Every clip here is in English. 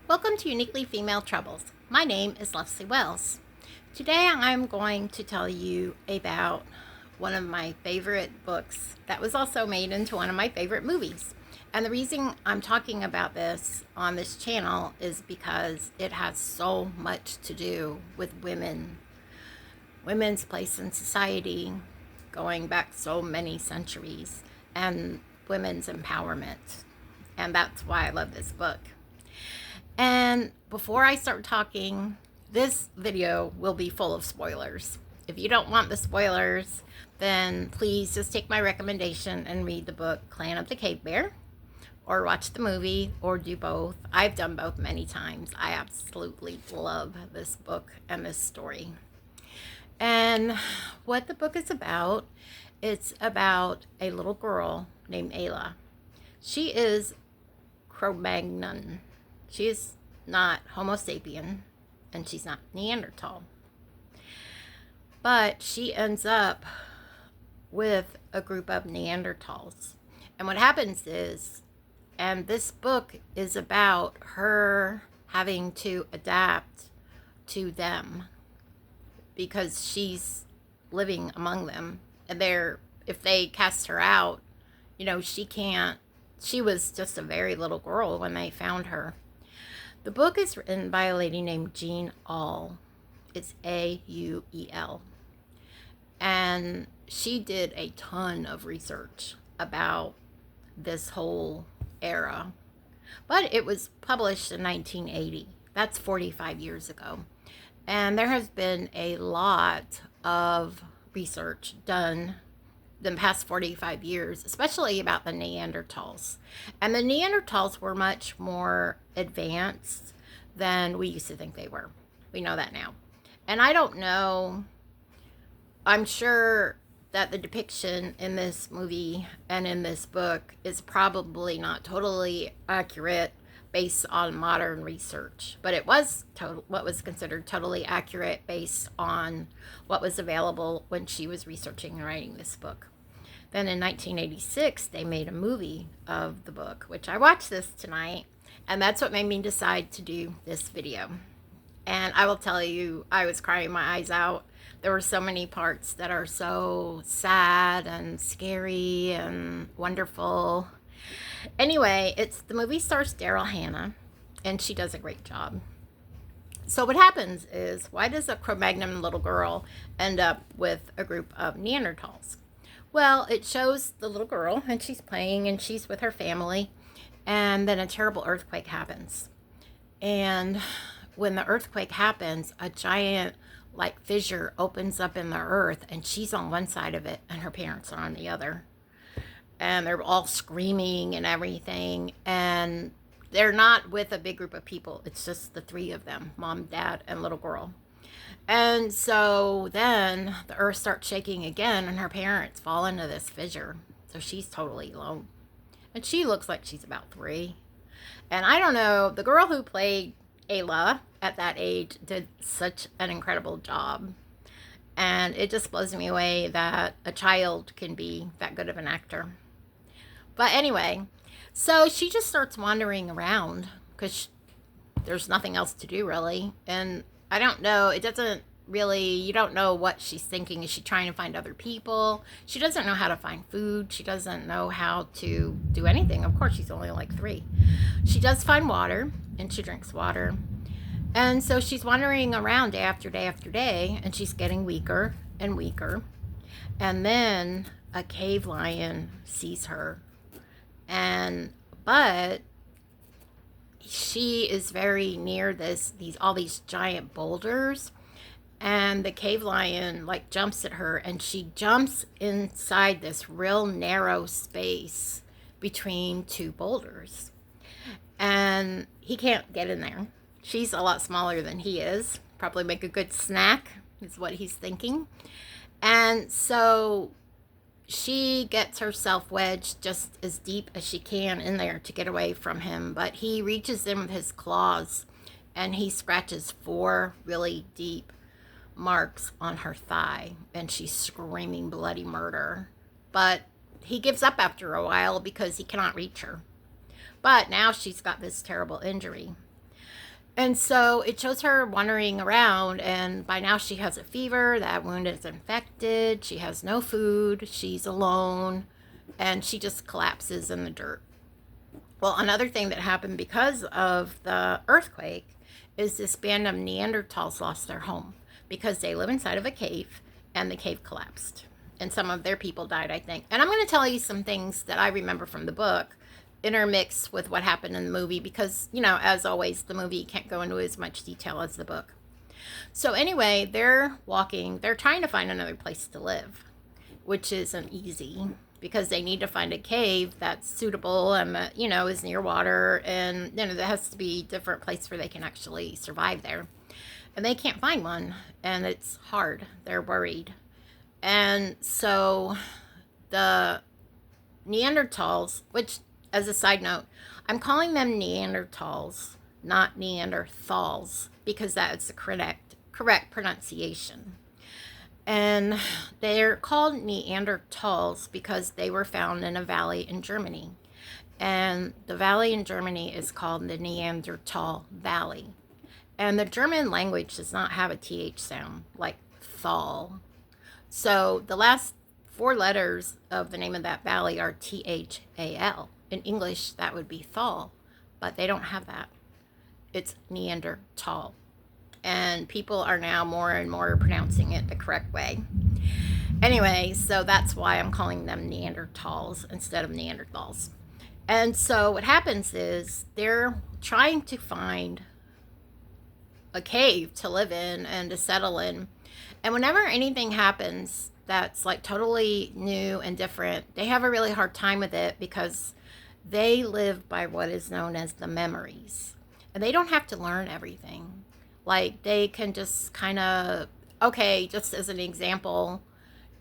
Welcome to Uniquely Female Troubles. My name is Leslie Wells. Today I'm going to tell you about one of my favorite books that was also made into one of my favorite movies. And the reason I'm talking about this on this channel is because it has so much to do with women's place in society, going back so many centuries, and women's empowerment. And that's why I love this book. And before I start talking, this video will be full of spoilers. If you don't want the spoilers, then please just take my recommendation and read the book Clan of the Cavebear, or watch the movie, or do both. I've done both many times. I absolutely love this book and this story. And what the book is about, it's about a little girl named Aayla. She is Cro-Magnon. She is not Homo sapien, and she's not Neanderthal. But she ends up with a group of Neanderthals. And what happens is, and this book is about her having to adapt to them because she's living among them. And if they cast her out, she was just a very little girl when they found her. The book is written by a lady named Jean Auel. It's Auel. And she did a ton of research about this whole era. But it was published in 1980. That's 45 years ago. And there has been a lot of research done the past 45 years, especially about the Neanderthals. And the Neanderthals were much more advanced than we used to think they were. We know that now. And I don't know, I'm sure that the depiction in this movie and in this book is probably not totally accurate based on modern research, but it was what was considered totally accurate based on what was available when she was researching and writing this book. Then in 1986, they made a movie of the book, which I watched this tonight, and that's what made me decide to do this video. And I will tell you, I was crying my eyes out. There were so many parts that are so sad and scary and wonderful. Anyway, the movie stars Darryl Hannah, and she does a great job. So what happens is, why does a Cro-Magnon little girl end up with a group of Neanderthals? Well, it shows the little girl, and she's playing, and she's with her family, and then a terrible earthquake happens. And when the earthquake happens, a giant fissure opens up in the earth, and she's on one side of it, and her parents are on the other. And they're all screaming and everything, and they're not with a big group of people. It's just the three of them, mom, dad, and little girl. And so then the earth starts shaking again, and her parents fall into this fissure. So she's totally alone. And she looks like she's about 3. And I don't know, the girl who played Aayla at that age did such an incredible job. And it just blows me away that a child can be that good of an actor. But anyway, so she just starts wandering around because there's nothing else to do, really. And I don't know, you don't know what she's thinking. Is she trying to find other people? She doesn't know how to find food. She doesn't know how to do anything. Of course, she's only 3. She does find water, and she drinks water. And so she's wandering around day after day after day, and she's getting weaker and weaker. And then a cave lion sees her. But she is very near all these giant boulders, and the cave lion jumps at her, and she jumps inside this real narrow space between 2 boulders, and he can't get in there. She's a lot smaller than he is, probably make a good snack is what he's thinking. And so she gets herself wedged just as deep as she can in there to get away from him. But he reaches in with his claws, and he scratches 4 really deep marks on her thigh, and she's screaming bloody murder. But he gives up after a while because he cannot reach her. But now she's got this terrible injury. And so it shows her wandering around, and by now she has a fever. That wound is infected. She has no food. She's alone, and she just collapses in the dirt. Well, another thing that happened because of the earthquake is this band of Neanderthals lost their home because they live inside of a cave, and the cave collapsed. And some of their people died, I think. And I'm going to tell you some things that I remember from the book intermixed with what happened in the movie because, as always, the movie can't go into as much detail as the book. So anyway, they're walking. They're trying to find another place to live, which isn't easy because they need to find a cave that's suitable and, is near water. And, there has to be a different place where they can actually survive there. And they can't find one. And it's hard. They're worried. And so the Neanderthals, which, as a side note, I'm calling them Neanderthals, not Neanderthals, because that is the correct pronunciation. And they're called Neanderthals because they were found in a valley in Germany. And the valley in Germany is called the Neanderthal Valley. And the German language does not have a TH sound, like thal. So the last 4 letters of the name of that valley are THAL. In English, that would be thal, but they don't have that. It's Neanderthal. And people are now more and more pronouncing it the correct way. Anyway, so that's why I'm calling them Neanderthals instead of Neanderthals. And so what happens is they're trying to find a cave to live in and to settle in. And whenever anything happens that's like totally new and different, they have a really hard time with it because they live by what is known as the memories. And they don't have to learn everything. Like they can just kind of, just as an example,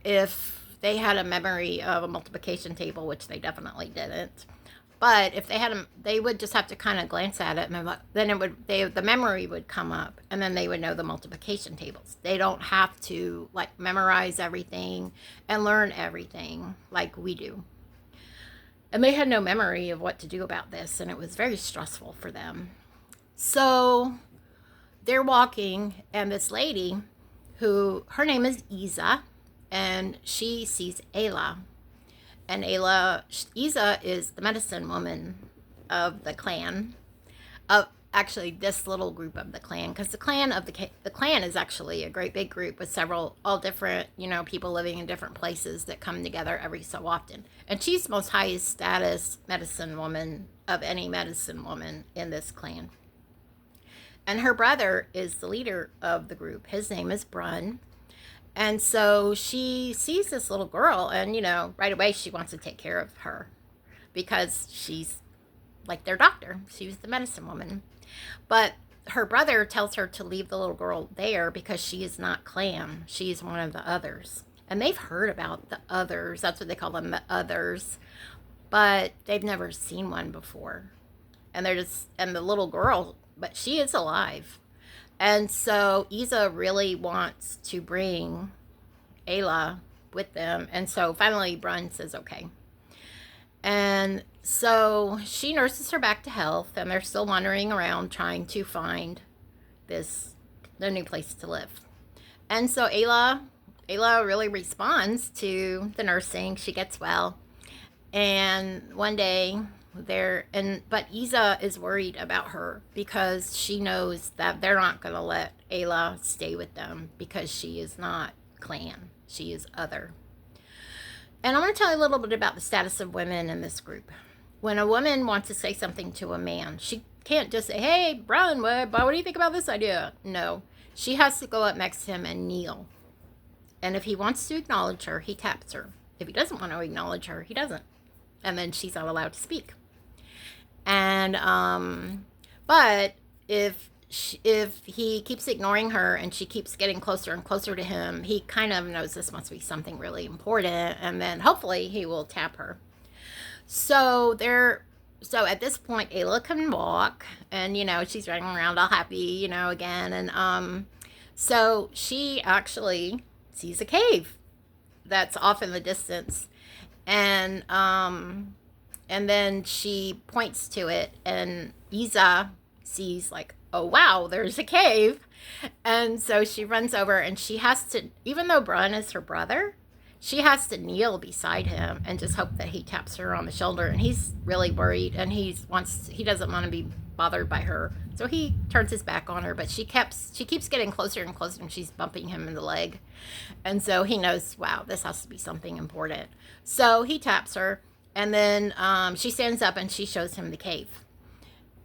if they had a memory of a multiplication table, which they definitely didn't, but if they had they would just have to kind of glance at it, and then the memory would come up, and then they would know the multiplication tables. They don't have to like memorize everything and learn everything like we do. And they had no memory of what to do about this, and it was very stressful for them. So they're walking, and this lady, her name is Isa, and she sees Aayla. And Isa is the medicine woman of the clan, of actually this little group of the clan, because the clan is actually a great big group with all different, people living in different places that come together every so often. And she's the most highest status medicine woman of any medicine woman in this clan. And her brother is the leader of the group. His name is Brun. And so she sees this little girl, and, right away she wants to take care of her because she's like their doctor. She was the medicine woman. But her brother tells her to leave the little girl there because she is not clan. She's one of the others. And they've heard about the others. That's what they call them, the others. But they've never seen one before. And the little girl, but she is alive. And so Isa really wants to bring Aayla with them. And so finally Brun says okay. And so she nurses her back to health, and they're still wandering around trying to find their new place to live. And so Aayla really responds to the nursing. She gets well. And one day but Isa is worried about her because she knows that they're not going to let Aayla stay with them because she is not clan. She is other. And I'm going to tell you a little bit about the status of women in this group. When a woman wants to say something to a man, she can't just say, hey, Brun, what do you think about this idea? No, she has to go up next to him and kneel. And if he wants to acknowledge her, he taps her. If he doesn't want to acknowledge her, he doesn't. And then she's not allowed to speak. And but if he keeps ignoring her and she keeps getting closer and closer to him, he kind of knows this must be something really important, and then hopefully he will tap her. So at this point Aayla can walk, and she's running around all happy, again, and so she actually sees a cave that's off in the distance, and then she points to it, and Isa sees like, oh wow, there's a cave. And so she runs over and she has to, even though Brun is her brother, she has to kneel beside him and just hope that he taps her on the shoulder. And he's really worried and he doesn't want to be bothered by her. So he turns his back on her, but she keeps getting closer and closer and she's bumping him in the leg. And so he knows, wow, this has to be something important. So he taps her and then she stands up and she shows him the cave.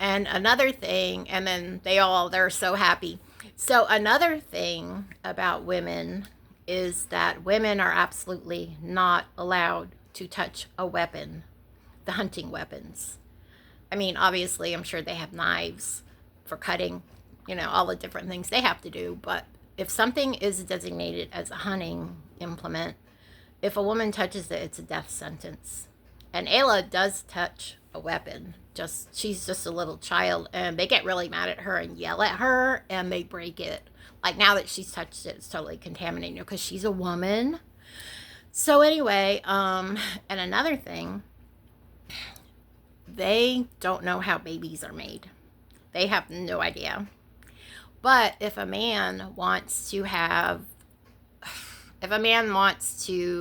And another thing, and then they're so happy. So another thing about women is that women are absolutely not allowed to touch a weapon, the hunting weapons. I mean, obviously, I'm sure they have knives for cutting, all the different things they have to do. But if something is designated as a hunting implement, if a woman touches it, it's a death sentence. And Aayla does touch a weapon. She's just a little child, and they get really mad at her and yell at her, and they break it. Like, now that she's touched it, it's totally contaminated because she's a woman. So anyway, and another thing, they don't know how babies are made. They have no idea. But if a man wants to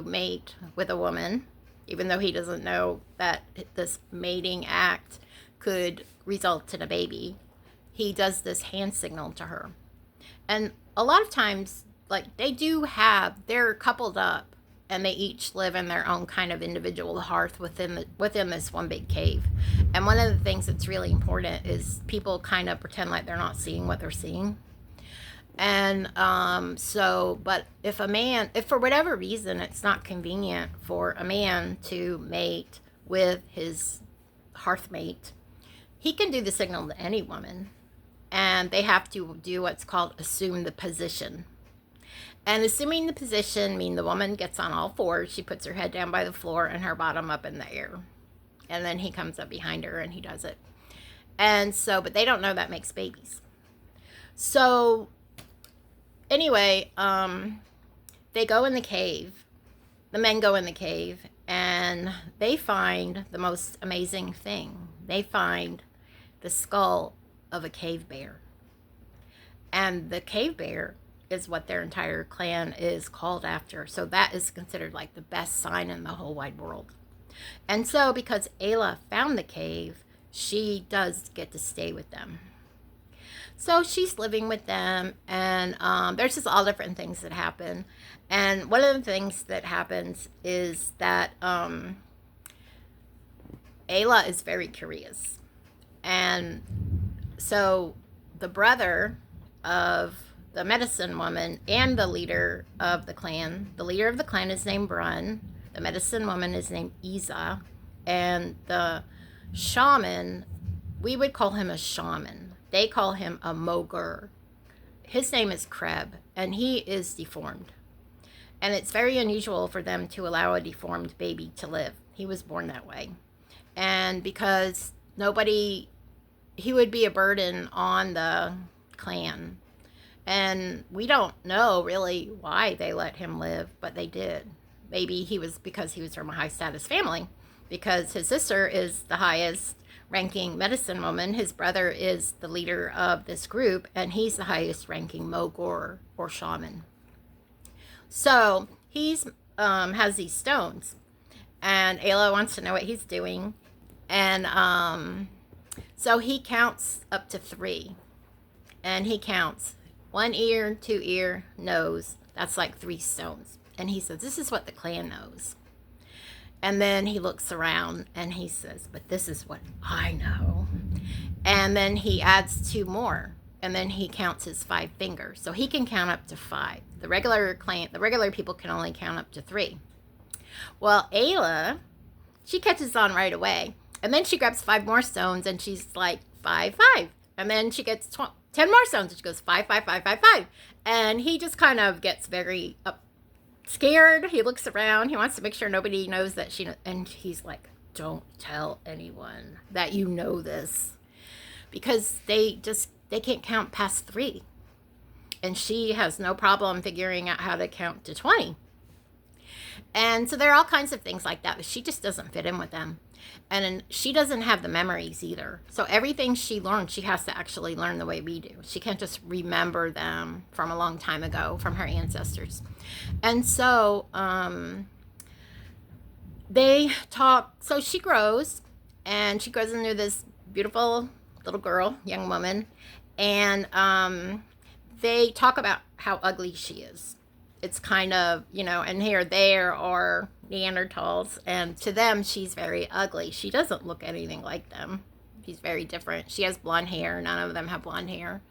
mate with a woman, even though he doesn't know that this mating act could result in a baby, he does this hand signal to her. And a lot of times, like, they're coupled up and they each live in their own kind of individual hearth within this one big cave. And one of the things that's really important is people kind of pretend like they're not seeing what they're seeing. And but if for whatever reason it's not convenient for a man to mate with his hearth mate, he can do the signal to any woman. And they have to do what's called assume the position. And assuming the position means the woman gets on all fours, she puts her head down by the floor and her bottom up in the air. And then he comes up behind her and he does it. And so, but they don't know that makes babies. So anyway, they go in the cave. The men go in the cave and they find the most amazing thing. They find the skull of a cave bear. And the cave bear is what their entire clan is called after. So that is considered like the best sign in the whole wide world. And so because Aayla found the cave, she does get to stay with them. So she's living with them, and there's just all different things that happen. And one of the things that happens is that Aayla is very curious. And so the brother of the medicine woman and the leader of the clan is named Brun, the medicine woman is named Isa, and the shaman, we would call him a shaman. They call him a Mogur. His name is Kreb, and he is deformed. And it's very unusual for them to allow a deformed baby to live. He was born that way. And because he would be a burden on the clan. And we don't know really why they let him live, but they did. Maybe because he was from a high status family, because his sister is the highest ranking medicine woman. His brother is the leader of this group, and he's the highest ranking Mogur or shaman. So he's has these stones, and Aayla wants to know what he's doing, and so he counts up to 3, and he counts 1 ear, 2 ear, nose. That's like 3 stones, and he says, "This is what the clan knows." And then he looks around and he says, "But this is what I know." And then he adds 2 more. And then he counts his 5 fingers. So he can count up to 5. The regular people can only count up to 3. Well, Aayla, she catches on right away. And then she grabs 5 more stones and she's like, 5, 5. And then she gets 10 more stones and she goes, 5, 5, 5, 5, 5. And he just kind of gets very scared. He looks around. He wants to make sure nobody knows that and he's like, "Don't tell anyone that you know this," because they can't count past 3, and she has no problem figuring out how to count to 20. And so there are all kinds of things like that, but she just doesn't fit in with them. And she doesn't have the memories either. So everything she learned, she has to actually learn the way we do. She can't just remember them from a long time ago, from her ancestors. And so they talk. So she grows, and she grows into this beautiful little girl, young woman. And they talk about how ugly she is. It's kind of, and here there are Neanderthals, and to them, she's very ugly. She doesn't look anything like them. She's very different. She has blonde hair. None of them have blonde hair.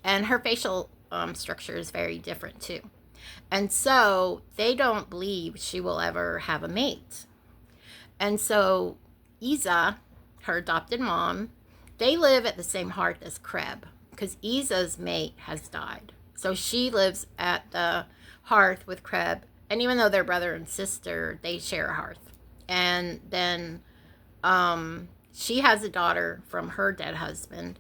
And her facial structure is very different, too. And so they don't believe she will ever have a mate. And so Isa, her adopted mom, they live at the same hearth as Creb, because Isa's mate has died. So she lives at the hearth with Creb, and even though they're brother and sister, they share a hearth. And then she has a daughter from her dead husband,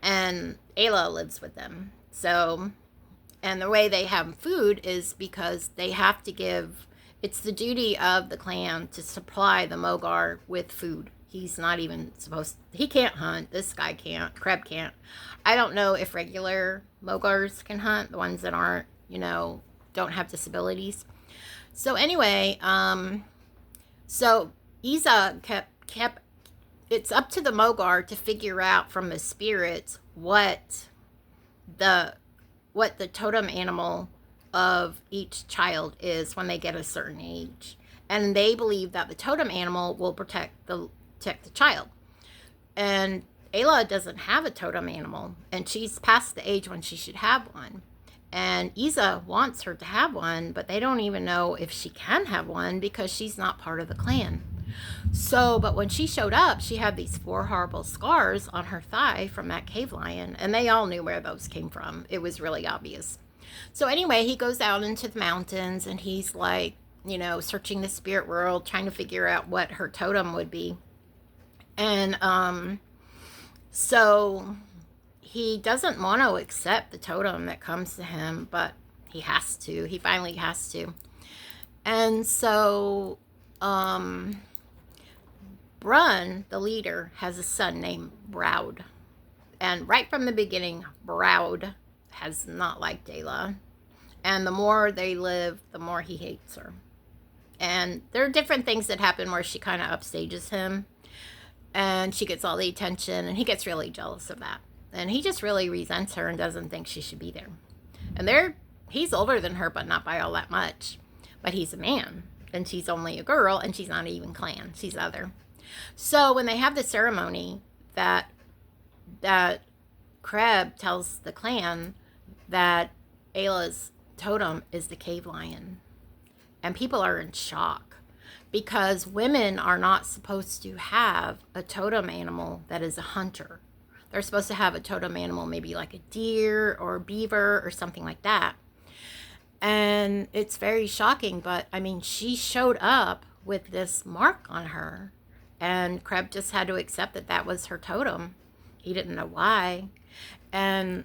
and Aayla lives with them. So, and the way they have food is because they have to give, it's the duty of the clan to supply the Mogar with food. He's not even supposed, he can't hunt. This guy can't. Creb can't. I don't know if regular Mogars can hunt, the ones that aren't, don't have disabilities. So anyway, so Isa kept, it's up to the Mogar to figure out from the spirits what the totem animal of each child is when they get a certain age. And they believe that the totem animal will protect the child. And Aayla doesn't have a totem animal, and she's past the age when she should have one. And Isa wants her to have one, but they don't even know if she can have one because she's not part of the clan. So, but when she showed up, she had these 4 horrible scars on her thigh from that cave lion, and they all knew where those came from. It was really obvious. So anyway, he goes out into the mountains, and he's like, searching the spirit world, trying to figure out what her totem would be. And so he doesn't want to accept the totem that comes to him, but he has to. He finally has to. And so Brun, the leader, has a son named Browd. And right from the beginning, Browd has not liked Aayla. And the more they live, the more he hates her. And there are different things that happen where she kind of upstages him. And she gets all the attention, and he gets really jealous of that. And he just really resents her and doesn't think she should be there. And he's older than her, but not by all that much. But he's a man, and she's only a girl, and she's not even clan. She's other. So when they have the ceremony, that Creb tells the clan that Ayla's totem is the cave lion. And people are in shock, because women are not supposed to have a totem animal that is a hunter. They're supposed to have a totem animal, maybe like a deer or a beaver or something like that. And it's very shocking, but I mean, she showed up with this mark on her, and Creb just had to accept that that was her totem. He didn't know why. And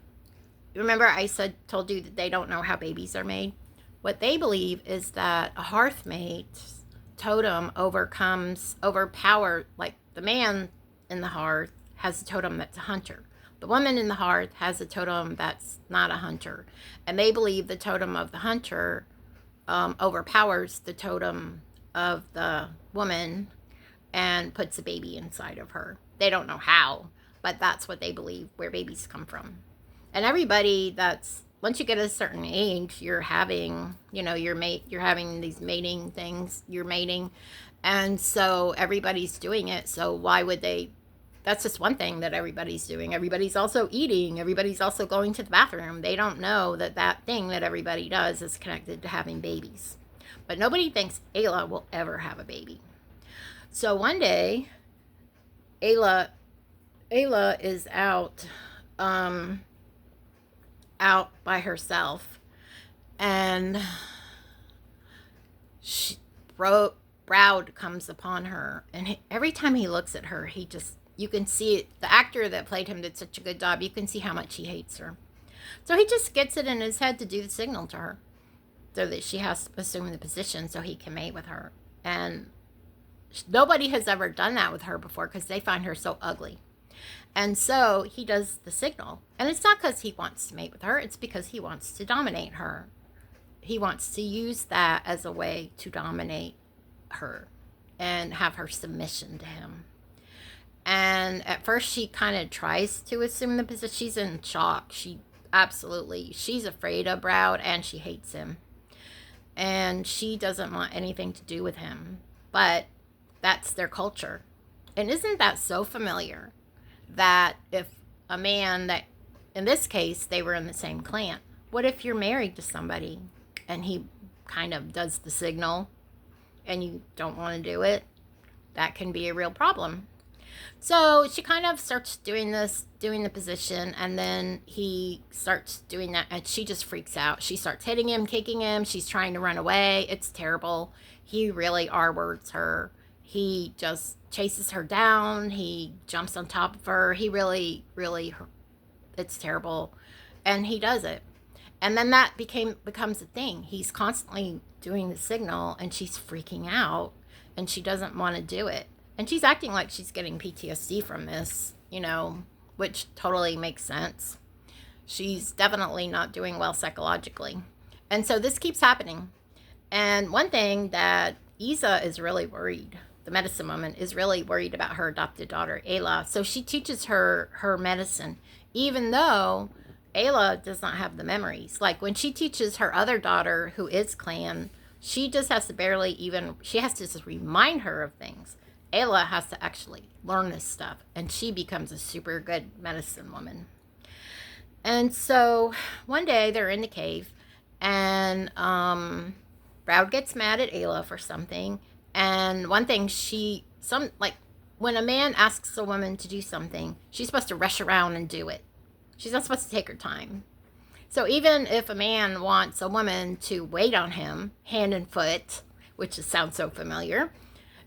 remember I told you that they don't know how babies are made? What they believe is that a hearthmate's totem overpower, like the man in the hearth has a totem that's a hunter. The woman in the hearth has a totem that's not a hunter. And they believe the totem of the hunter overpowers the totem of the woman and puts a baby inside of her. They don't know how, but that's what they believe, where babies come from. And everybody once you get a certain age, you're having, you're having these mating things, you're mating. And so everybody's doing it. So why would they? That's just one thing that everybody's doing. Everybody's also eating. Everybody's also going to the bathroom. They don't know that thing that everybody does is connected to having babies. But nobody thinks Aayla will ever have a baby. So one day, Aayla is out by herself, and Browd comes upon her, and every time he looks at her, you can see it. The actor that played him did such a good job. You can see how much he hates her. So he just gets it in his head to do the signal to her, so that she has to assume the position so he can mate with her. And Nobody has ever done that with her before because they find her so ugly. And so he does the signal. And it's not because he wants to mate with her, it's because he wants to dominate her. He wants to use that as a way to dominate her and have her submission to him. And at first she kind of tries to assume the position. She's in shock. She's afraid of Browd and she hates him. And she doesn't want anything to do with him. But that's their culture. And isn't that so familiar? That if a man that, in this case, they were in the same clan. What if you're married to somebody and he kind of does the signal and you don't want to do it? That can be a real problem. So she kind of starts doing the position, and then he starts doing that, and she just freaks out. She starts hitting him, kicking him. She's trying to run away. It's terrible. He really R-words her. He just chases her down. He jumps on top of her. He really, it's terrible. And he does it. And then that becomes a thing. He's constantly doing the signal, and she's freaking out, and she doesn't want to do it. And she's acting like she's getting PTSD from this, which totally makes sense. She's definitely not doing well psychologically. And so this keeps happening. And one thing that Isa is really worried, the medicine woman, is really worried about her adopted daughter, Aayla. So she teaches her medicine, even though Aayla does not have the memories. Like when she teaches her other daughter, who is clan, she just has to she has to just remind her of things. Aayla has to actually learn this stuff, and she becomes a super good medicine woman. And so one day they're in the cave, and Browd gets mad at Aayla for something. And one thing when a man asks a woman to do something, she's supposed to rush around and do it. She's not supposed to take her time. So even if a man wants a woman to wait on him, hand and foot, which sounds so familiar,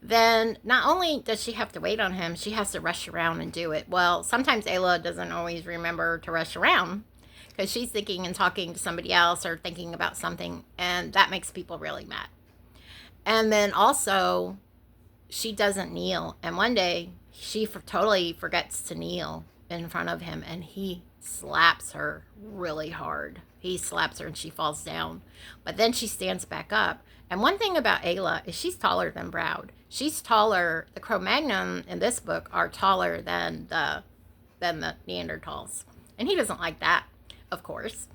then not only does she have to wait on him, she has to rush around and do it. Well, sometimes Aayla doesn't always remember to rush around because she's thinking and talking to somebody else or thinking about something, and that makes people really mad. And then also, she doesn't kneel. And one day, she totally forgets to kneel in front of him, and he slaps her really hard. He slaps her and she falls down. But then she stands back up. And one thing about Aayla is she's taller than Browd. She's taller. The Cro-Magnon in this book are taller than the Neanderthals. And he doesn't like that, of course.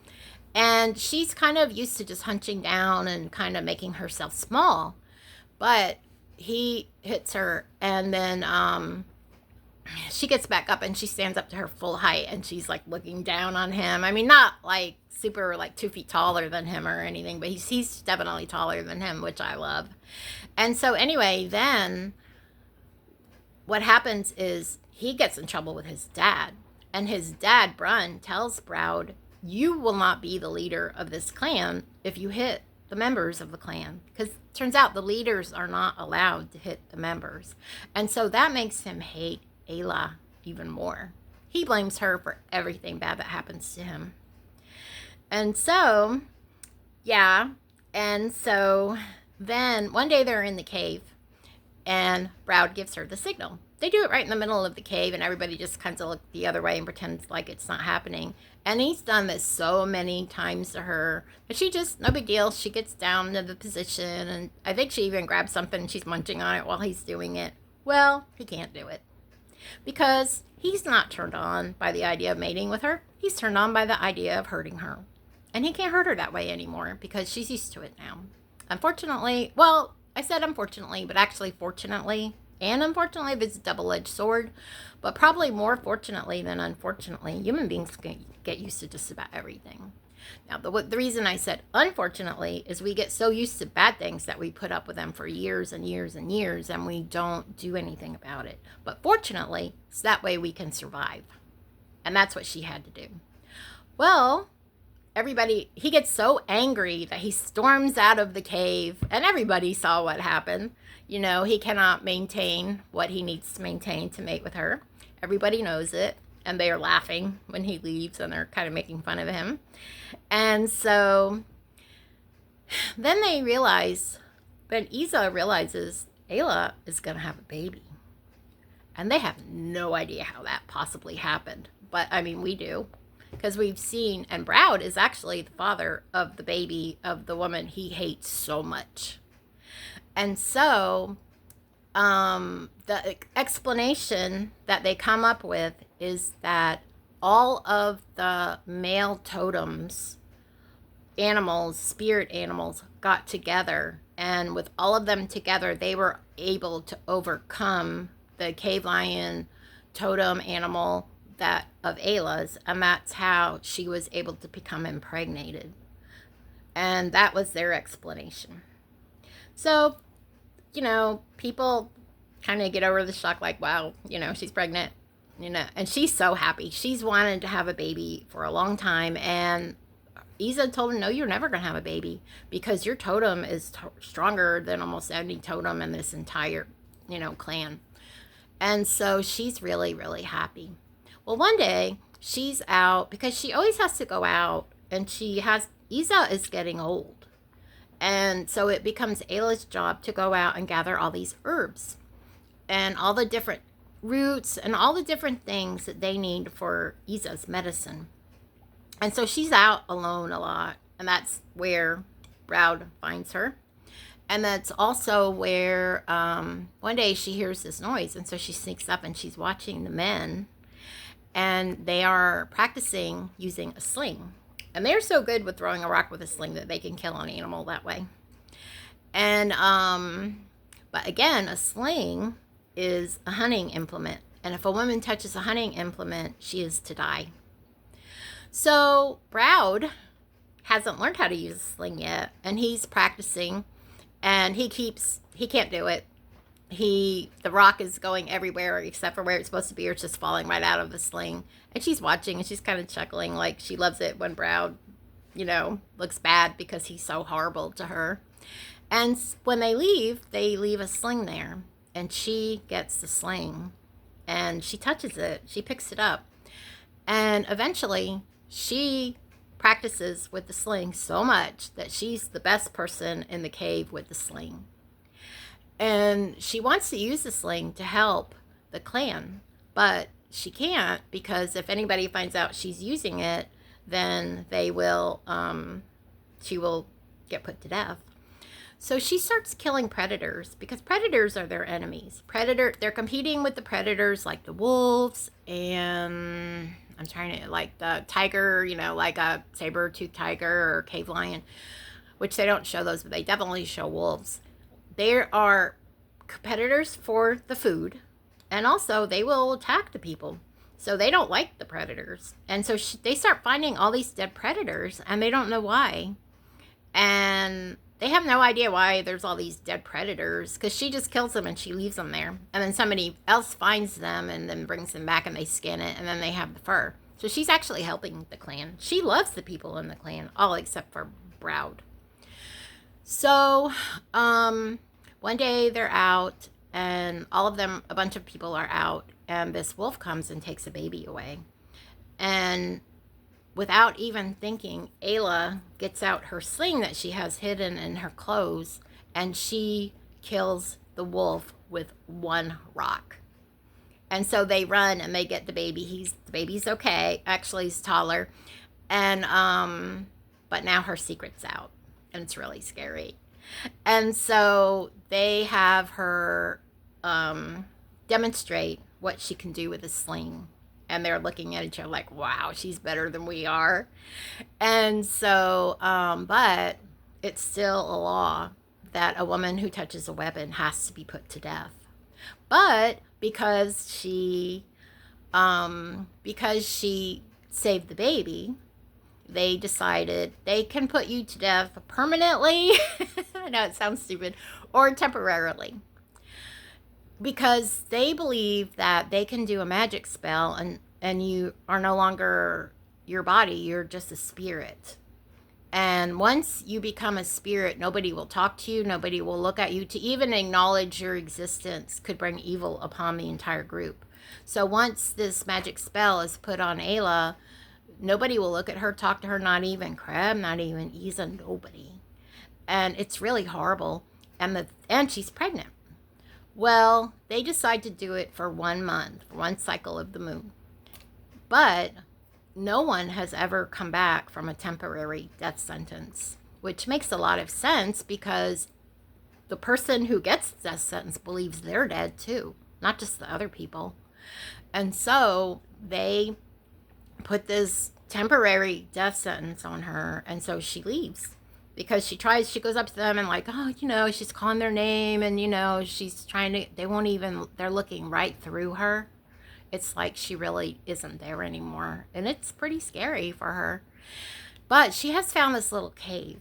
And she's kind of used to just hunching down and kind of making herself small. But he hits her, and then she gets back up and she stands up to her full height, and she's like looking down on him. I mean, not like super like 2 feet taller than him or anything, but he's definitely taller than him, which I love. And so anyway, then what happens is he gets in trouble with his dad, and his dad, Brun, tells Browd, you will not be the leader of this clan if you hit the members of the clan, because it turns out the leaders are not allowed to hit the members. And so that makes him hate Aayla even more. He blames her for everything bad that happens to him. And so, yeah. And so then one day they're in the cave, and Browd gives her the signal. They do it right in the middle of the cave, and everybody just kind of looks the other way and pretends like it's not happening. And he's done this so many times to her, but she just, no big deal. She gets down to the position, and I think she even grabs something and she's munching on it while he's doing it. Well, he can't do it because he's not turned on by the idea of mating with her. He's turned on by the idea of hurting her. And he can't hurt her that way anymore because she's used to it now. Unfortunately, well, I said unfortunately, but actually fortunately, and unfortunately, it's a double-edged sword, but probably more fortunately than unfortunately, human beings can get used to just about everything. Now, the reason I said unfortunately is we get so used to bad things that we put up with them for years and years and years, and we don't do anything about it. But fortunately, it's that way we can survive. And that's what she had to do. Well, he gets so angry that he storms out of the cave, and everybody saw what happened. He cannot maintain what he needs to maintain to mate with her. Everybody knows it, and they are laughing when he leaves, and they're kind of making fun of him. And so then they realize, but Isa realizes Aayla is going to have a baby. And they have no idea how that possibly happened. But, I mean, we do. Because we've seen, and Browd is actually the father of the baby of the woman he hates so much. And so, the explanation that they come up with is that all of the male totems, animals, spirit animals, got together. And with all of them together, they were able to overcome the cave lion totem animal that of Aayla's, and that's how she was able to become impregnated. And that was their explanation. So, people kind of get over the shock, like, wow, she's pregnant, and she's so happy. She's wanted to have a baby for a long time, and Isa told her, no, you're never going to have a baby because your totem is stronger than almost any totem in this entire, clan. And so she's really, really happy. Well, one day she's out because she always has to go out, and Isa is getting old. And so it becomes Aayla's job to go out and gather all these herbs and all the different roots and all the different things that they need for Isa's medicine. And so she's out alone a lot, and that's where Browd finds her. And that's also where one day she hears this noise, and so she sneaks up and she's watching the men, and they are practicing using a sling. And they're so good with throwing a rock with a sling that they can kill an animal that way. And, but again, a sling is a hunting implement. And if a woman touches a hunting implement, she is to die. So Browd hasn't learned how to use a sling yet, and he's practicing, and he can't do it. The rock is going everywhere except for where it's supposed to be, or it's just falling right out of the sling. And she's watching, and she's kind of chuckling, like she loves it when Browd, looks bad because he's so horrible to her. And when they leave a sling there, and she gets the sling, and she touches it, she picks it up, and eventually she practices with the sling so much that she's the best person in the cave with the sling. And she wants to use the sling to help the clan, but she can't, because if anybody finds out she's using it, then she will get put to death. So she starts killing predators, because predators are their enemies. They're competing with the predators like the wolves and like the tiger, like a saber-toothed tiger or cave lion, which they don't show those, but they definitely show wolves. There are competitors for the food, and also they will attack the people. So they don't like the predators. And so they start finding all these dead predators, and they don't know why. And they have no idea why there's all these dead predators, because she just kills them and she leaves them there. And then somebody else finds them and then brings them back, and they skin it, and then they have the fur. So she's actually helping the clan. She loves the people in the clan, all except for Browd. So, one day they're out, and a bunch of people are out, and this wolf comes and takes a baby away. And without even thinking, Aayla gets out her sling that she has hidden in her clothes, and she kills the wolf with one rock. And so they run and they get the baby. The baby's okay. Actually, he's taller. And, but now her secret's out, and it's really scary. And so they have her demonstrate what she can do with a sling. And they're looking at each other like, wow, she's better than we are. And so, but it's still a law that a woman who touches a weapon has to be put to death. But because she saved the baby, they decided they can put you to death permanently. I know it sounds stupid, or temporarily. Because they believe that they can do a magic spell, and you are no longer your body, you're just a spirit. And once you become a spirit, nobody will talk to you, nobody will look at you. To even acknowledge your existence could bring evil upon the entire group. So once this magic spell is put on Aayla, nobody will look at her, talk to her, not even Crab, not even Isa, nobody. And it's really horrible. And she's pregnant. Well, they decide to do it for 1 month, one cycle of the moon. But no one has ever come back from a temporary death sentence, which makes a lot of sense because the person who gets the death sentence believes they're dead too, not just the other people. And so they put this temporary death sentence on her, and so she leaves because she goes up to them and like, oh, she's calling their name, and she's trying to, they're looking right through her. It's like she really isn't there anymore, and it's pretty scary for her. But she has found this little cave,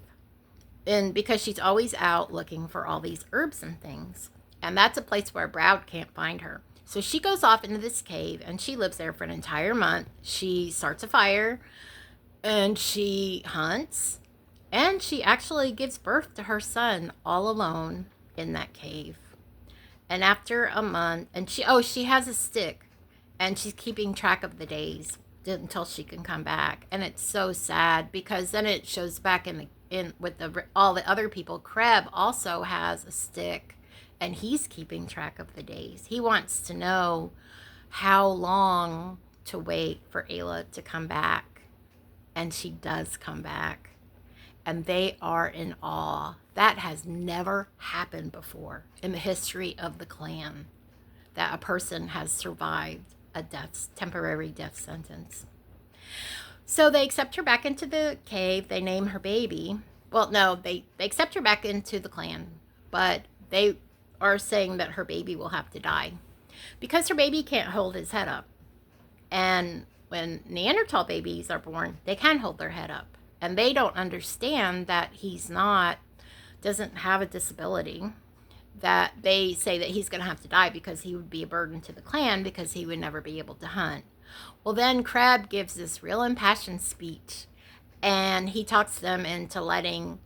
and because she's always out looking for all these herbs and things, and that's a place where Browd can't find her. So she goes off into this cave, and she lives there for an entire month. She starts a fire, and she hunts, and she actually gives birth to her son all alone in that cave. And after a month, and she has a stick, and she's keeping track of the days until she can come back. And it's so sad because then it shows back in with all the other people. Creb also has a stick, and he's keeping track of the days. He wants to know how long to wait for Aayla to come back. And she does come back. And they are in awe. That has never happened before in the history of the clan, that a person has survived a temporary death sentence. So they accept her back into the cave. They name her baby. Well, no, they accept her back into the clan, but they are saying that her baby will have to die because her baby can't hold his head up. And when Neanderthal babies are born, they can hold their head up, and they don't understand that doesn't have a disability, that they say that he's going to have to die because he would be a burden to the clan because he would never be able to hunt. Well, then Crab gives this real impassioned speech, and he talks them into letting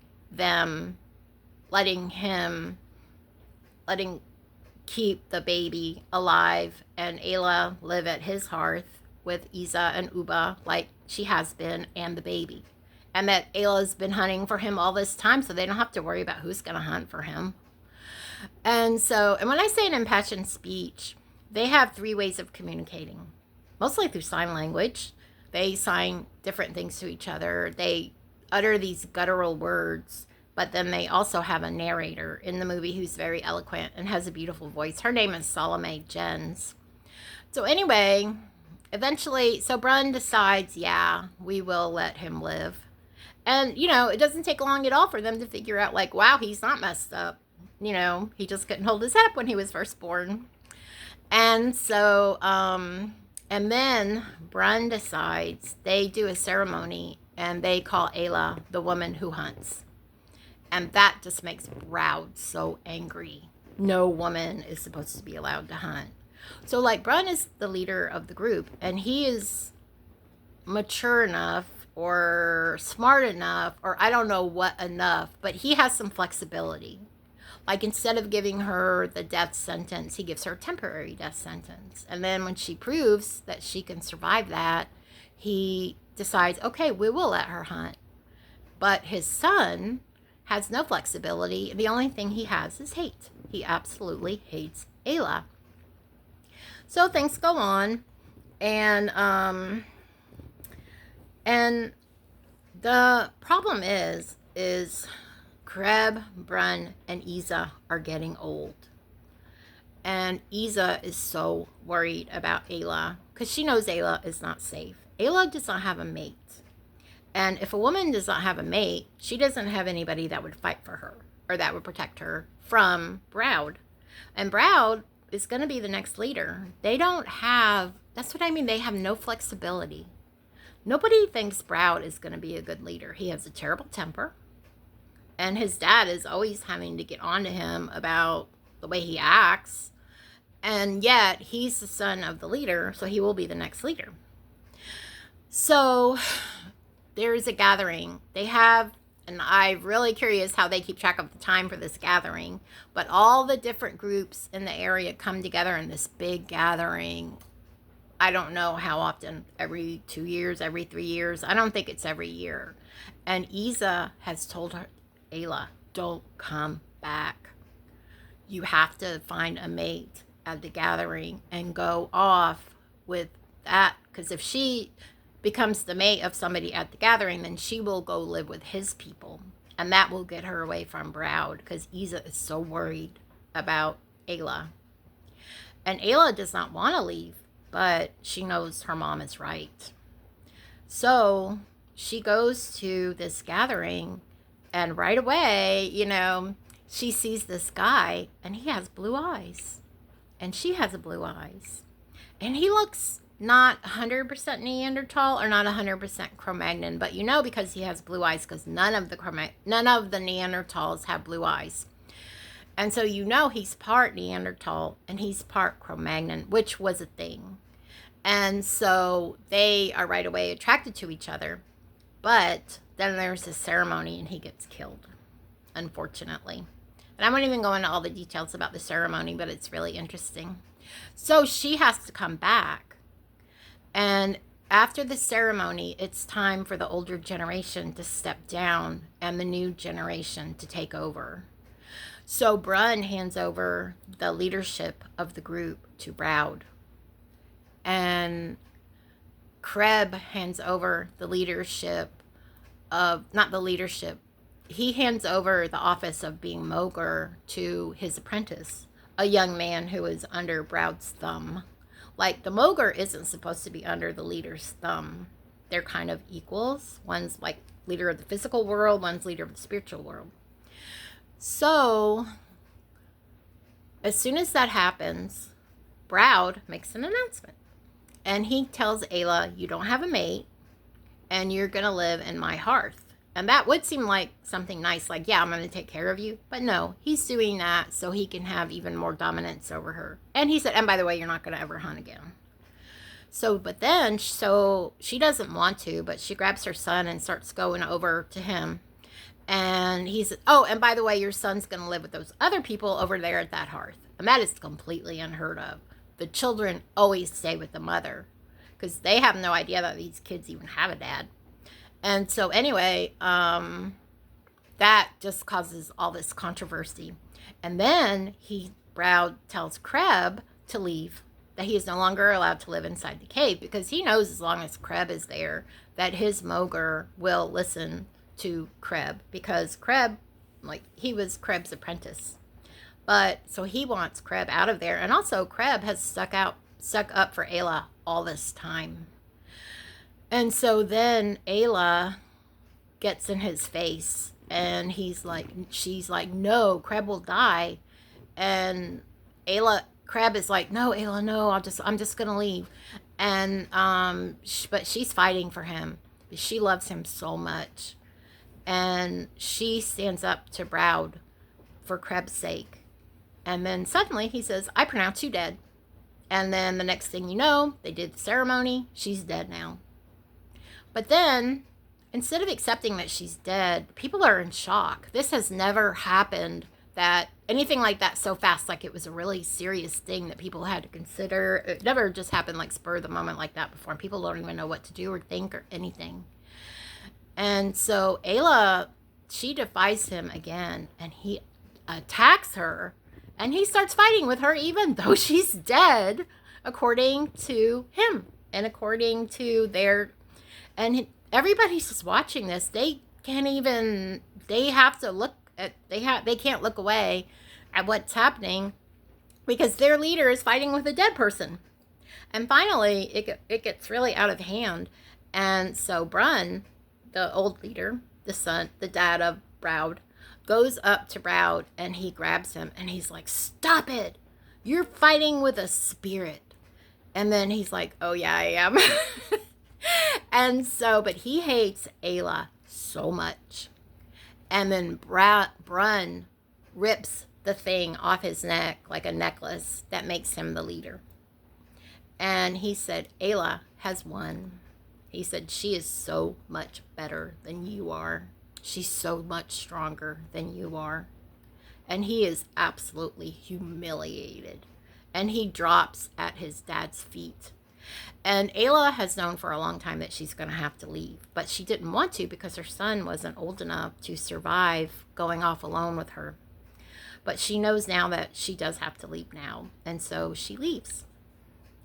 keep the baby alive and Aayla live at his hearth with Isa and Uba like she has been, and the baby. And that Ayla's been hunting for him all this time, so they don't have to worry about who's going to hunt for him. And when I say an impassioned speech, they have 3 ways of communicating, mostly through sign language. They sign different things to each other. They utter these guttural words, but then they also have a narrator in the movie who's very eloquent and has a beautiful voice. Her name is Salome Jens. So anyway, eventually, Brun decides, yeah, we will let him live. And, it doesn't take long at all for them to figure out, like, wow, he's not messed up. He just couldn't hold his head up when he was first born. And so, and then Brun decides, they do a ceremony, and they call Aayla the woman who hunts. And that just makes Browd so angry. No woman is supposed to be allowed to hunt. So, like, Brun is the leader of the group, and he is mature enough or smart enough, or I don't know what enough, but he has some flexibility. Like, instead of giving her the death sentence, he gives her a temporary death sentence. And then when she proves that she can survive that, he decides, okay, we will let her hunt. But his son has no flexibility. The only thing he has is hate. He absolutely hates Aayla. So things go on, and the problem is Creb, Brun, and Isa are getting old. And Isa is so worried about Aayla because she knows Aayla is not safe. Aayla does not have a mate. And if a woman does not have a mate, she doesn't have anybody that would fight for her or that would protect her from Browd. And Browd is going to be the next leader. That's what I mean. They have no flexibility. Nobody thinks Browd is going to be a good leader. He has a terrible temper. And his dad is always having to get on to him about the way he acts. And yet, he's the son of the leader, so he will be the next leader. So, there's a gathering. And I'm really curious how they keep track of the time for this gathering. But all the different groups in the area come together in this big gathering. I don't know how often, every 2 years, every 3 years. I don't think it's every year. And Isa has told her, Aayla, don't come back. you have to find a mate at the gathering and go off with that, because if she becomes the mate of somebody at the gathering, then she will go live with his people, and that will get her away from Browd, because Isa is so worried about Aayla. And Aayla does not want to leave, but she knows her mom is right. So she goes to this gathering, and right away, she sees this guy, and he has blue eyes, and she has blue eyes, and he looks not 100% Neanderthal or not 100% Cro-Magnon, but because he has blue eyes, because none of the Neanderthals have blue eyes. And so he's part Neanderthal and he's part Cro-Magnon, which was a thing. And so they are right away attracted to each other. But then there's a ceremony and he gets killed, unfortunately. And I won't even go into all the details about the ceremony, but it's really interesting. So she has to come back. And after the ceremony, it's time for the older generation to step down and the new generation to take over. So Brun hands over the leadership of the group to Browd. And Kreb hands over the leadership of, not the leadership, he hands over the office of being Mogr to his apprentice, a young man who is under Browd's thumb. Like, the Mogr isn't supposed to be under the leader's thumb. They're kind of equals. One's like leader of the physical world, one's leader of the spiritual world. So, as soon as that happens, Browd makes an announcement. And he tells Aayla, you don't have a mate, and you're going to live in my hearth. And that would seem like something nice, like, yeah, I'm going to take care of you. But no, he's doing that so he can have even more dominance over her. And he said, and by the way, you're not going to ever hunt again. So she doesn't want to, but she grabs her son and starts going over to him. And he said, oh, and by the way, your son's going to live with those other people over there at that hearth. And that is completely unheard of. The children always stay with the mother because they have no idea that these kids even have a dad. And so anyway, that just causes all this controversy. And then Browd tells Kreb to leave, that he is no longer allowed to live inside the cave, because he knows as long as Kreb is there that his Mogr will listen to Kreb, because Kreb, he was Kreb's apprentice. But so he wants Kreb out of there. And also Kreb has stuck up for Aayla all this time. And so then Aayla gets in his face and she's like, no, Kreb will die. And Kreb is like, no, Aayla, no, I'm just going to leave. And, but she's fighting for him. She loves him so much. And she stands up to Browd for Kreb's sake. And then suddenly he says, I pronounce you dead. And then the next thing you know, they did the ceremony. She's dead now. But then, instead of accepting that she's dead, people are in shock. This has never happened, that anything like that so fast, like it was a really serious thing that people had to consider. It never just happened like spur of the moment like that before. People don't even know what to do or think or anything. And so Aayla, she defies him again, and he attacks her, and he starts fighting with her even though she's dead, according to him and according to their... And everybody's just watching this. They have to look at, they can't look away at what's happening, because their leader is fighting with a dead person. And finally, it gets really out of hand. And so Brun, the old leader, the dad of Browd, goes up to Browd and he grabs him and he's like, stop it. You're fighting with a spirit. And then he's like, oh yeah, I am. And so, but he hates Aayla so much. And then Brun rips the thing off his neck like a necklace that makes him the leader. And he said, Aayla has won. He said, she is so much better than you are. She's so much stronger than you are. And he is absolutely humiliated. And he drops at his dad's feet. And Aayla has known for a long time that she's going to have to leave. But she didn't want to, because her son wasn't old enough to survive going off alone with her. But she knows now that she does have to leave now. And so she leaves.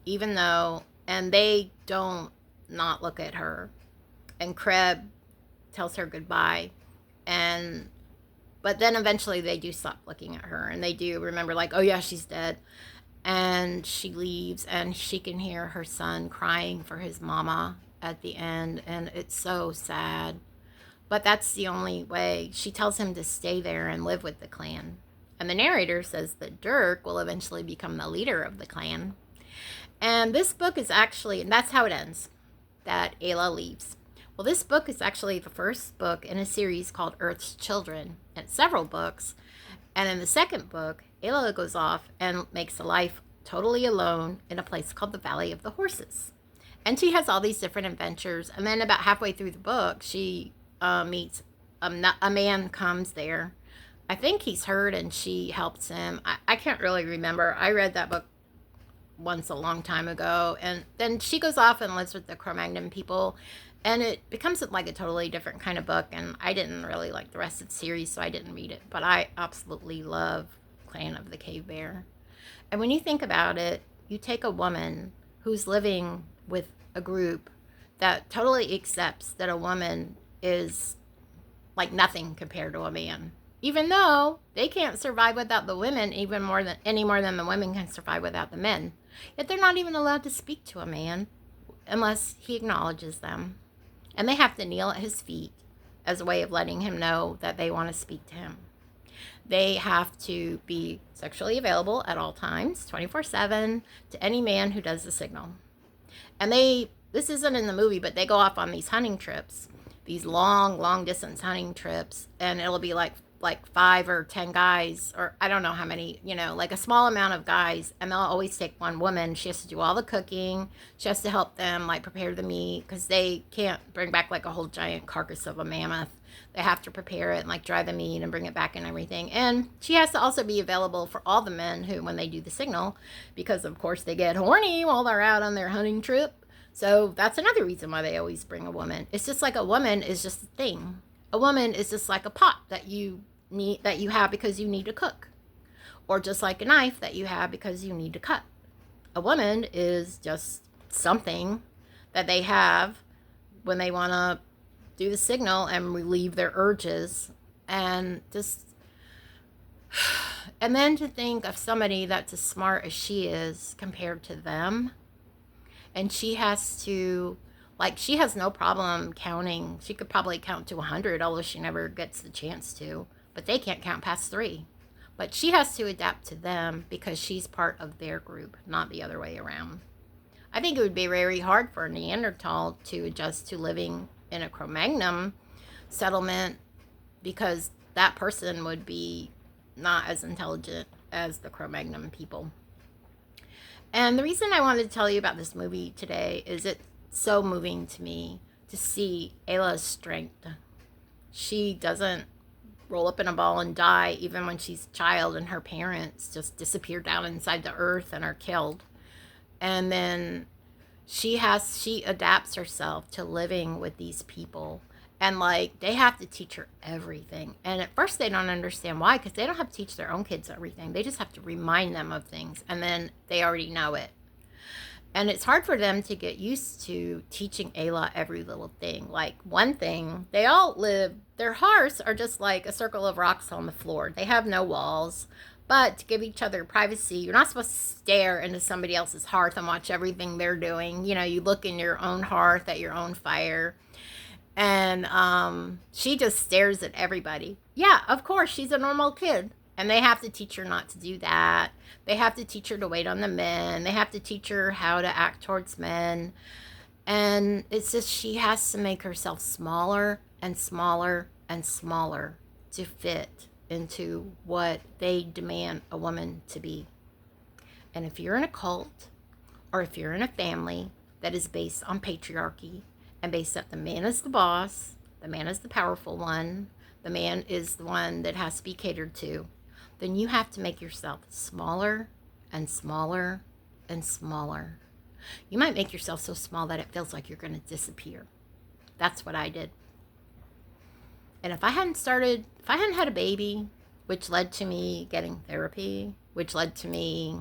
Even though, and they don't not look at her. And Kreb tells her goodbye. But then eventually they do stop looking at her. And they do remember, like, oh yeah, she's dead. And she leaves, and she can hear her son crying for his mama at the end. And it's so sad. But that's the only way. She tells him to stay there and live with the clan. And the narrator says that Dirk will eventually become the leader of the clan. And this book is actually, and that's how it ends, that Aayla leaves. Well, this book is actually the first book in a series called Earth's Children. And several books. And in the second book, Aayla goes off and makes a life totally alone in a place called the Valley of the Horses. And she has all these different adventures. And then about halfway through the book, she meets a man comes there. I think he's hurt and she helps him. I can't really remember. I read that book once a long time ago. And then she goes off and lives with the Cro-Magnon people. And it becomes like a totally different kind of book. And I didn't really like the rest of the series, so I didn't read it. But I absolutely love Clan of the Cavebear. And when you think about it, you take a woman who's living with a group that totally accepts that a woman is like nothing compared to a man, even though they can't survive without the women any more than the women can survive without the men. Yet they're not even allowed to speak to a man unless he acknowledges them, and they have to kneel at his feet as a way of letting him know that they want to speak to him. They have to be sexually available at all times, 24/7, to any man who does the signal. And this isn't in the movie, but they go off on these hunting trips, these long distance hunting trips, and it'll be like 5 or 10 guys, or I don't know how many, like a small amount of guys, and they'll always take one woman. She has to do all the cooking. She has to help them like prepare the meat, because they can't bring back like a whole giant carcass of a mammoth. They have to prepare it and like dry the meat and bring it back and everything. And she has to also be available for all the men who, when they do the signal, because of course they get horny while they're out on their hunting trip. So that's another reason why they always bring a woman. It's just like a woman is just a thing. A woman is just like a pot that you have because you need to cook, or just like a knife that you have because you need to cut. A woman is just something that they have when they want to do the signal and relieve their urges. And then to think of somebody that's as smart as she is compared to them, and she has to, like, she has no problem counting. She could probably count to 100, although she never gets the chance to. But they can't count past 3. But she has to adapt to them because she's part of their group, not the other way around. I think it would be very hard for a Neanderthal to adjust to living in a Cro-Magnon settlement, because that person would be not as intelligent as the Cro-Magnon people. And the reason I wanted to tell you about this movie today is it's so moving to me to see Aayla's strength. She doesn't roll up in a ball and die even when she's a child, and her parents just disappear down inside the earth and are killed. And then she adapts herself to living with these people, and like they have to teach her everything. And at first they don't understand why, because they don't have to teach their own kids everything. They just have to remind them of things, and then they already know it. And it's hard for them to get used to teaching Aayla every little thing. Like one thing, their hearths are just like a circle of rocks on the floor. They have no walls. But to give each other privacy, you're not supposed to stare into somebody else's hearth and watch everything they're doing. You look in your own hearth at your own fire. And she just stares at everybody. Yeah, of course, she's a normal kid. And they have to teach her not to do that. They have to teach her to wait on the men. They have to teach her how to act towards men. And it's just she has to make herself smaller and smaller and smaller to fit into what they demand a woman to be. And if you're in a cult, or if you're in a family that is based on patriarchy and based that the man is the boss, the man is the powerful one, the man is the one that has to be catered to, then you have to make yourself smaller and smaller and smaller. You might make yourself so small that it feels like you're going to disappear. That's what I did. And if I hadn't had a baby, which led to me getting therapy, which led to me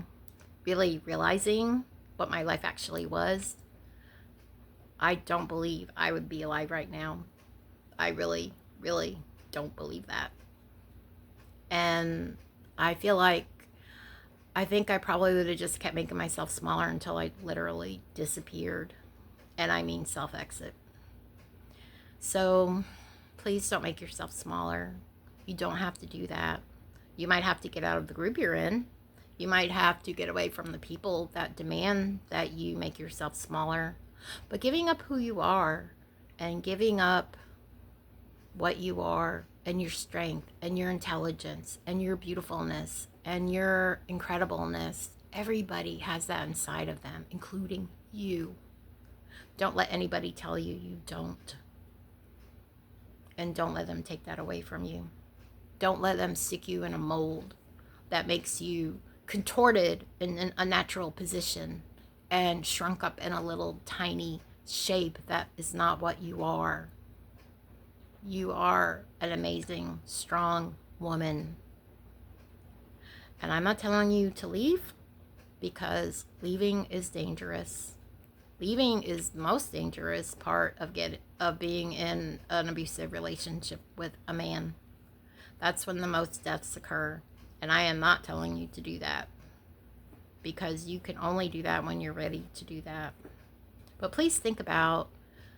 really realizing what my life actually was, I don't believe I would be alive right now. I really, really don't believe that. And I feel like I think I probably would have just kept making myself smaller until I literally disappeared. And I mean self-exit. So please don't make yourself smaller. You don't have to do that. You might have to get out of the group you're in. You might have to get away from the people that demand that you make yourself smaller. But giving up who you are and giving up what you are and your strength and your intelligence and your beautifulness and your incredibleness, everybody has that inside of them, including you. Don't let anybody tell you you don't. And don't let them take that away from you. Don't let them stick you in a mold that makes you contorted in an unnatural position and shrunk up in a little tiny shape that is not what you are. You are an amazing, strong woman. And I'm not telling you to leave, because leaving is dangerous. Leaving is the most dangerous part of being in an abusive relationship with a man. That's when the most deaths occur. And I am not telling you to do that, because you can only do that when you're ready to do that. But please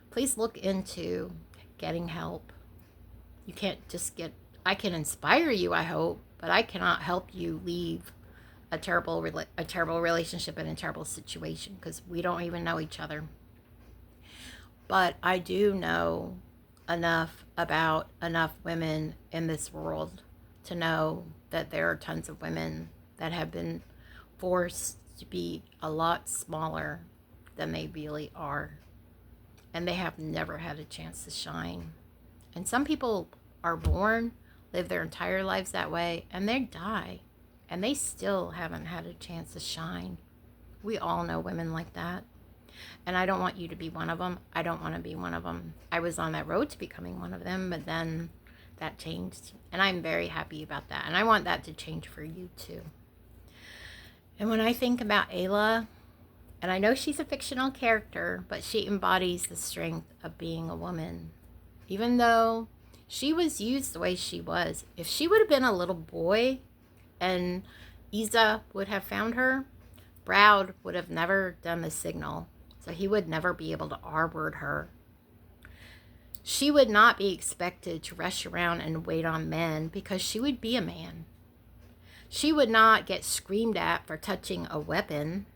please look into getting help. You can't just I can inspire you, I hope, but I cannot help you leave a terrible relationship and a terrible situation, because we don't even know each other. But I do know enough about enough women in this world to know that there are tons of women that have been forced to be a lot smaller than they really are. And they have never had a chance to shine. And some people are born, live their entire lives that way, and they die. And they still haven't had a chance to shine. We all know women like that. And I don't want you to be one of them. I don't want to be one of them. I was on that road to becoming one of them, but then that changed. And I'm very happy about that. And I want that to change for you too. And when I think about Aayla, and I know she's a fictional character, but she embodies the strength of being a woman. Even though she was used the way she was. If she would have been a little boy and Isa would have found her, Browd would have never done the signal. So he would never be able to R-word her. She would not be expected to rush around and wait on men, because she would be a man. She would not get screamed at for touching a weapon,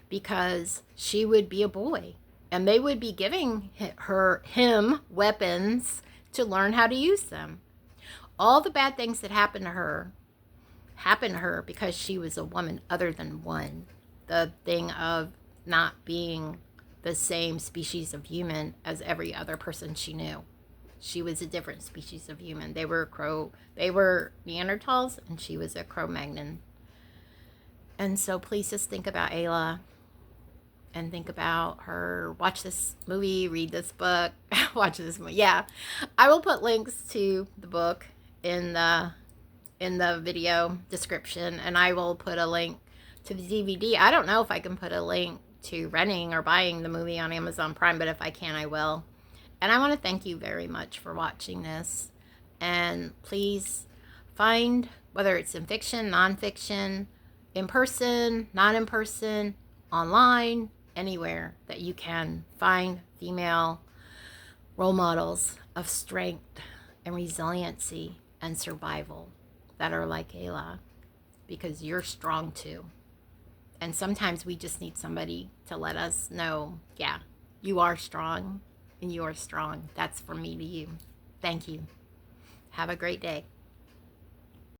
because she would be a boy. And they would be giving him weapons to learn how to use them. All the bad things that happened to her because she was a woman, other than one. The thing of not being the same species of human as every other person she knew. She was a different species of human. They were Neanderthals, and she was a Cro-Magnon. And so please just think about Aayla and think about her. Watch this movie, read this book, watch this movie. Yeah, I will put links to the book in the video description, and I will put a link to the DVD. I don't know if I can put a link to renting or buying the movie on Amazon Prime, but if I can, I will. And I want to thank you very much for watching this. And please find, whether it's in fiction, nonfiction, in person, not in person, online, anywhere that you can find female role models of strength and resiliency and survival that are like Aayla, because you're strong too. And sometimes we just need somebody to let us know, yeah, you are strong, and you are strong. That's from me to you. Thank you. Have a great day.